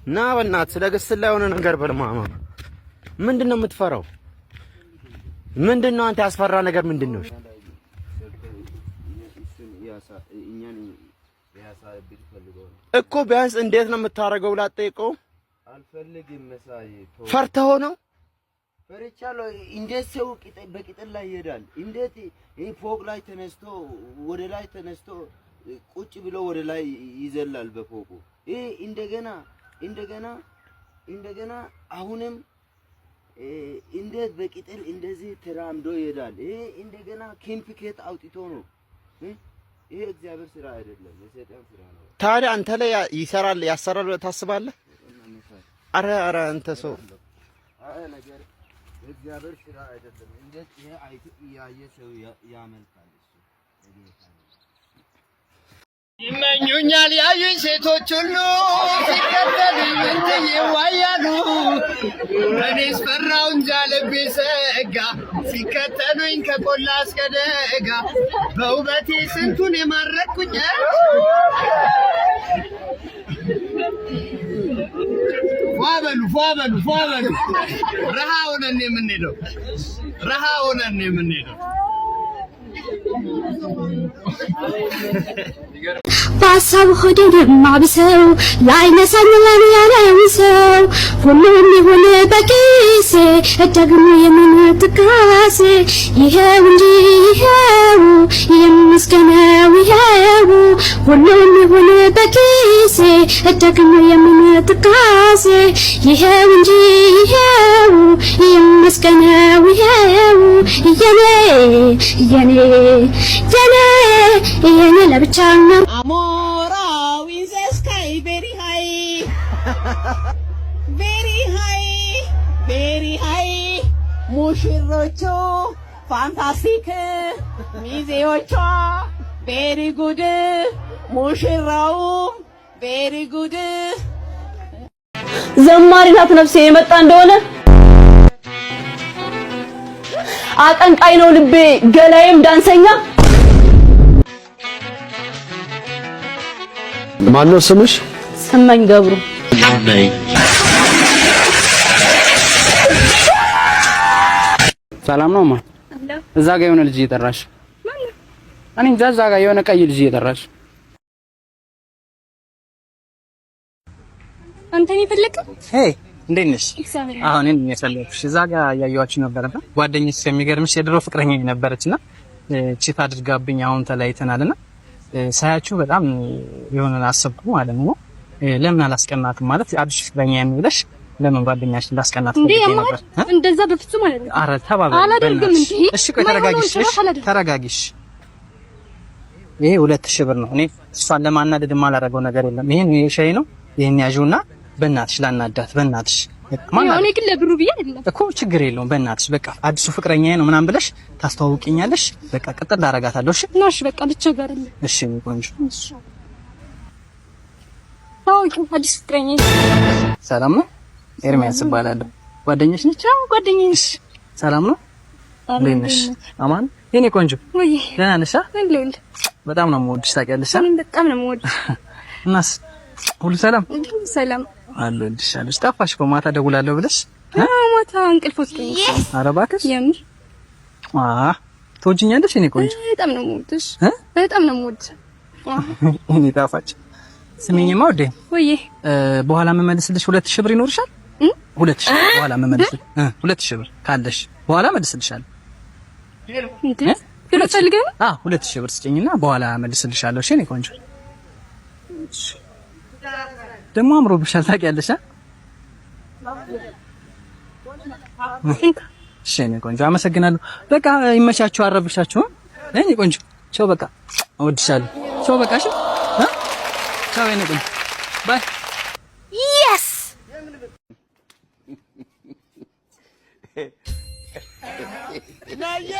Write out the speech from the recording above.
ና በእናትህ ስለግስላ የሆነ ነገር በልማማ ምንድነው የምትፈራው? ምንድነው አንተ ያስፈራ ነገር ምንድነው? እኮ ቢያንስ እንዴት ነው የምታረገው? ላጠይቀው አልፈልግም። መሳይ ፈርተው ነው ፈርቻለሁ። እንዴት ሰው በቅጥል ላይ ይሄዳል? እንዴት ይሄ ፎቅ ላይ ተነስቶ ወደ ላይ ተነስቶ ቁጭ ብሎ ወደ ላይ ይዘላል በፎቁ? ይሄ እንደገና አሁንም እንዴት በቅጥል እንደዚህ ተራምዶ ይሄዳል? ይሄ እንደገና ኬምፒኬት አውጥቶ ነው። ይሄ እግዚአብሔር ስራ አይደለም፣ የሰይጣን ስራ ነው። ታዲያ አንተ ላይ ይሰራል ያሰራል ታስባለህ? አረ አንተ ሰው ነገር እግዚአብሔር ስራ አይደለም። እንዴት ይሄ አይቶ ያየ ሰው ያመልካል? ይመኙኛል ያዩኝ ሴቶች ሁሉ ሲከተሉኝ ምን ይዋያሉ። እኔስ ፈራሁ እንጃ ልቤ ሰጋ ሲከተሉኝ ከቆላ እስከ ደጋ በውበቴ ስንቱን የማረኩኝ። ፏ በሉ ረሃ ሆነን የምንሄደው በሀሳብ ሆዴን የማብሰው ላይነሳኝ ያለውን ሰው ሁሉም ይሁን በኪሴ ደግሞ የምንጥቃሴ ይሄው እንጂ ይሄው የምስጋናው ይሄው ሁሉም ይሁን በኪሴ ደግሞ የምንጥቃሴ ይሄው እንጂ ይሄው የምስጋናው ይሄው የኔ ለብቻ ነው። አሞራው in the sky very high ሙሽሮቹ ፋንታስቲክ ሚዜዎቿ very good ሙሽራው very good ዘማሪ ናት ነፍሴ የመጣ እንደሆነ አቀንቃይ ነው ልቤ ገላዬም ዳንሰኛ። ማነው ስምሽ? ስመኝ ገብሩ። ሰላም ነው ማ? እዛ ጋር የሆነ ልጅ እየጠራሽ ማለት እኔ እዛ ጋር የሆነ ቀይ ልጅ እየጠራሽ አንተን ይፈልግ ሄይ እንዴት ነሽ? አሁን እኔ የፈለኩሽ እዛ ጋር ያያያችሁ ነበርና ጓደኛሽ የሚገርምሽ የድሮ ፍቅረኛ ነበረችና ቺት አድርጋብኝ አሁን ተለያይተናልና ሳያችሁ በጣም የሆነ አሰብኩ ማለት ነው። ለምን አላስቀናትም ማለት አዲስ ፍቅረኛ የሚብለሽ ለምን ጓደኛሽ ላስቀናት ነበር? እንደዛ በፍጹም ማለት ነው። አረ ተባባሪ አላደርግም እንዴ። እሺ ቆይ ተረጋጊሽ። ይሄ 2000 ብር ነው። እኔ እሷን ለማናደድ የማላደርገው ነገር የለም። ይሄን የሻይ ነው። ይሄን ያዡና በእናትሽ ላናዳት በእናትሽ እኔ ግን ለብሩ ብዬ አይደለም እኮ ችግር የለውም። በእናትሽ በቃ አዲሱ ፍቅረኛዬ ነው ምናምን ብለሽ ታስተዋውቂኛለሽ። በቃ ቅጥል አደርጋታለሁ። እሺ ናሽ በቃ ልቸገርልኝ። እሺ ቆንጆ ታውቂው አዲስ ፍቅረኛዬ ሰላም ነው። ኤርሚያስ እባላለሁ። ጓደኛሽ ነች? አዎ ጓደኛዬ ነሽ። ሰላም ነው። እንዴት ነሽ? አማን የኔ ቆንጆ ወይ ደህና ነሽ? አለሁልህ። በጣም ነው የምወድሽ ታውቂያለሽ። እኔም በጣም ነው የምወድሽ። እናስ ሁሉ ሰላም ሰላም አለሁልሽ። ጠፋሽ እኮ ማታ ደውላለሁ ብለሽ። ማታ እንቅልፍ ወስዶኝ። ኧረ እባክሽ የምር ትወጂኛለሽ የኔ ቆንጆ? በጣም ነው የምወድሽ። በጣም ነው የምወድሽ። እኔ ጣፋጭ ስሚኝማ ውዴ፣ ወይ በኋላ መመልስልሽ 2000 ብር ይኖርሻል? 2000 በኋላ መመልስልሽ 2000 ብር ካለሽ በኋላ መልስልሻለሁ። እንዴ ብር ፈልገህ? 2000 ብር ስጪኝና በኋላ መልስልሻለሁ። እሺ የኔ ቆንጆ ደግሞ አምሮብሻል ታውቂያለሽ። እሺ የኔ ቆንጆ አመሰግናለሁ። በቃ ይመቻችሁ፣ አረብሻችሁ የኔ ቆንጆ። ቻው በቃ እወድሻለሁ። ቻው በቃ እሺ። ቻው የኔ ቆንጆ ባይ። የስ ናየ